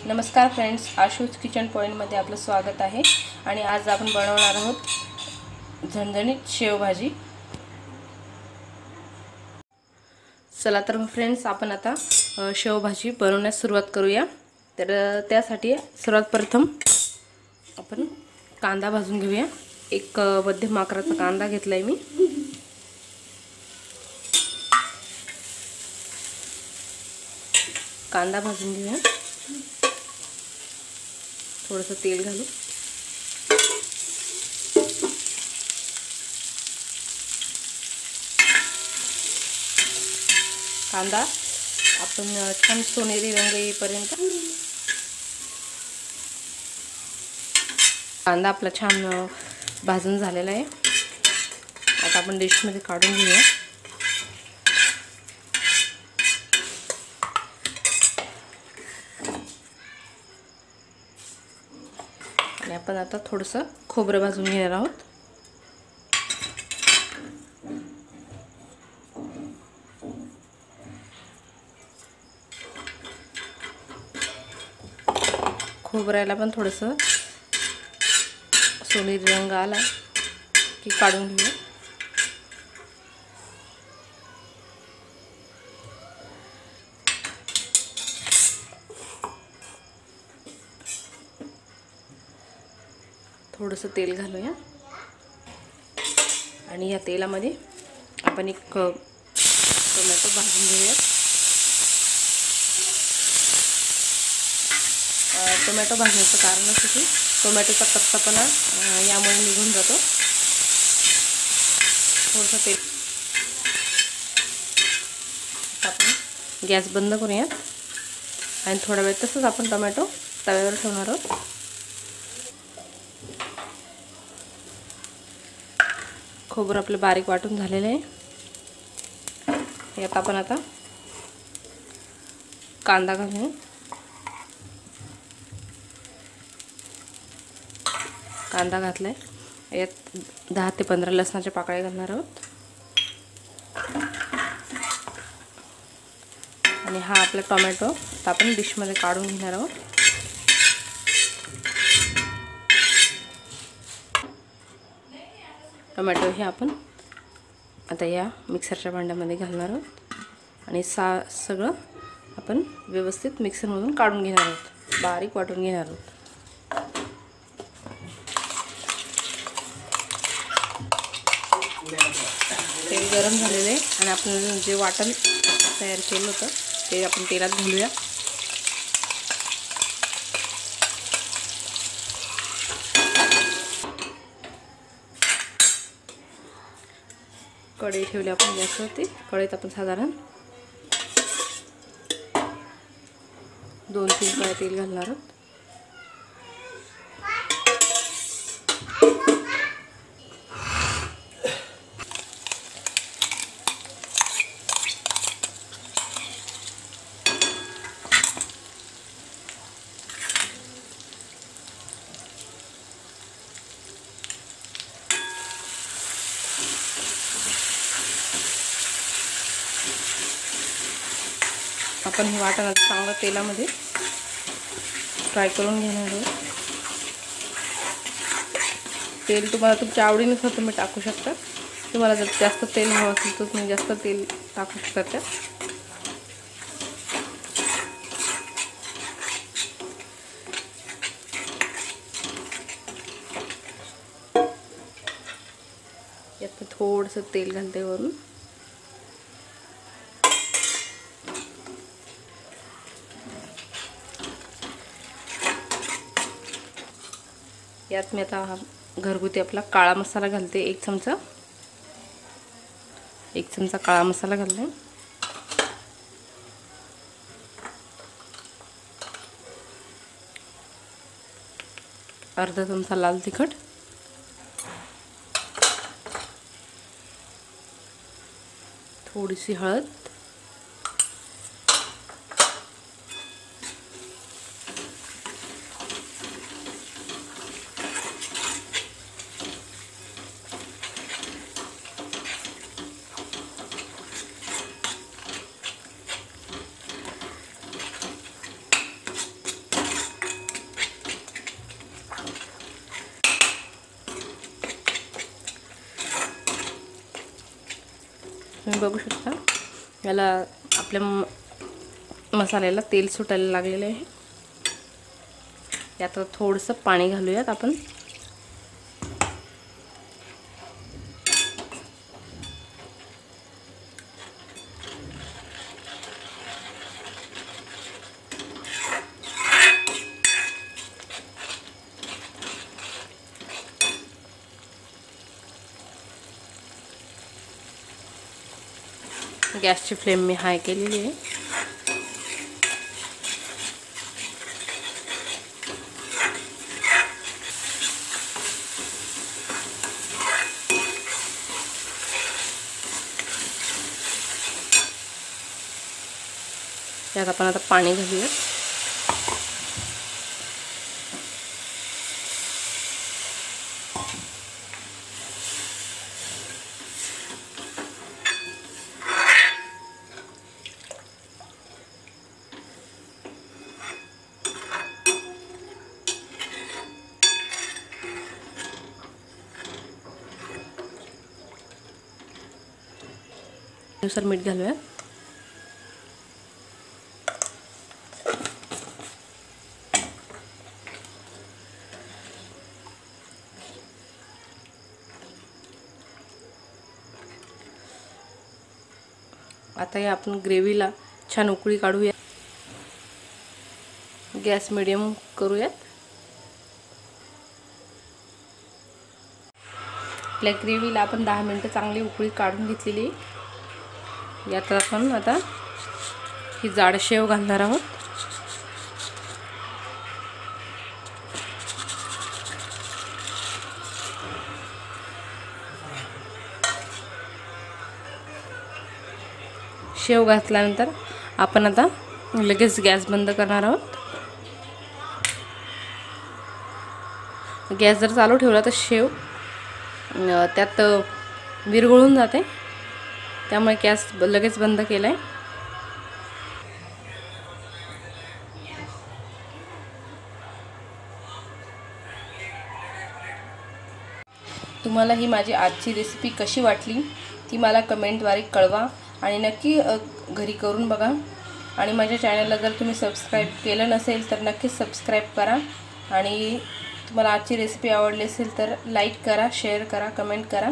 नमस्कार friends, आशूज kitchen पॉइंटमध्ये आपलं स्वागत आहे। आणि आज आपण बनवणार आहोत झणझणीत शेवभाजी। चला तर फ्रेंड्स, आपण आता शेवभाजी बनवण्यास सुरुवात करूया। तर त्यासाठी सर्वात प्रथम आपण कांदा भाजून घेऊया। एक मध्यम आकाराचा कांदा घेतलाय मी। कांदा भाजून घेऊया। थोडंसं तेल घालू। कांदा आपण छान सोनेरी रंग येईपर्यंत कांदा आपला छान भाजून झालेला आहे। आता आपण डिशमध्ये काढून घेऊया। आणि आपण आता थोडंसं खोबरं भाजून घेणार आहोत। खोबऱ्याला पण थोडंसं सोनेरी रंग आला की काढून घेऊया। थोडंसं तेल घालूया आणि या तेलामध्ये आपण एक टोमॅटो भाजून घेऊया। टोमॅटो भाजण्याचं कारण असं की टोमॅटोचा कच्चापणा यामुळे निघून जातो। थोडंसं तेल आपण गॅस बंद करूया आणि थोडा वेळ तसंच आपण टोमॅटो तव्यावर ठेवणार आहोत। खोबरं आपलं बारीक वाटून झालेलं आहे। यात आपण आता कांदा घालूया। कांदा घातलाय। यात 10 ते 15 लसणाच्या पाकळ्या घालणार आहोत। आणि हा आपला टोमॅटो आता आपण डिशमध्ये काढून घेणार आहोत। टोमॅटो हे आपण आता या मिक्सरच्या भांड्यामध्ये घालणार आहोत आणि सगळं आपण व्यवस्थित मिक्सरमधून काढून घेणार आहोत, बारीक वाटून घेणार आहोत। तेल गरम झालेले आणि आपण जे वाटण तयार केलं होतं ते आपण तेलात घालूया। कढई ठेवली आपण गॅसवरती। कढईत आपण साधारण 2-3 कळ्या तेल घालणार आहोत। आपण हे वाटण चांगलं तेलामध्ये फ्राय करून घेणार आहोत। तेल तुम्हाला तुमच्या आवडीनुसार तुम्ही टाकू शकता। तुम्हाला जर जास्त तेल हवं असेल तर तुम्ही जास्त तेल टाकू शकता त्यात। यात थोडंसं तेल घालते वरून। यात मी आता घरगुती आपला काळा मसाला घालते। 1 चमचा काळा मसाला घालते। अर्धा चमचा लाल तिखट, थोडीशी हळद, तुम्ही बघू शकता याला आपल्या मसाल्याला तेल सुटायला लागलेलं आहे. यात थोडंसं पाणी घालूयात आपण. गॅसची फ्लेम मी हाय केलेली आहे. यात आपण आता पाणी घालूया. नुसार मीठ घालूया. आता या आपण ग्रेव्हीला छान उकळी काढूया. गॅस मिडियम करूयात. आपल्या ग्रेव्हीला आपण 10 मिनिटं चांगली उकळी काढून घेतलेली. यात आपण आता ही जाड शेव घालणार आहोत. शेव घातल्यानंतर आपण आता लगेच गॅस बंद करणार आहोत. गॅस जर चालू ठेवला तर शेव त्यात विरघळून जाते, त्यामुळे गॅस लगेच बंद केलाय. तुम्हाला ही माझी आजची रेसिपी कशी वाटली ती मला कमेंटद्वारे कळवा आणि नक्की घरी करून बघा. आणि माझ्या चॅनलला जर तुम्ही सबस्क्राईब केलं नसेल तर नक्कीच सबस्क्राईब करा. आणि तुम्हाला आजची रेसिपी आवडली असेल तर लाईक करा, शेअर करा, कमेंट करा.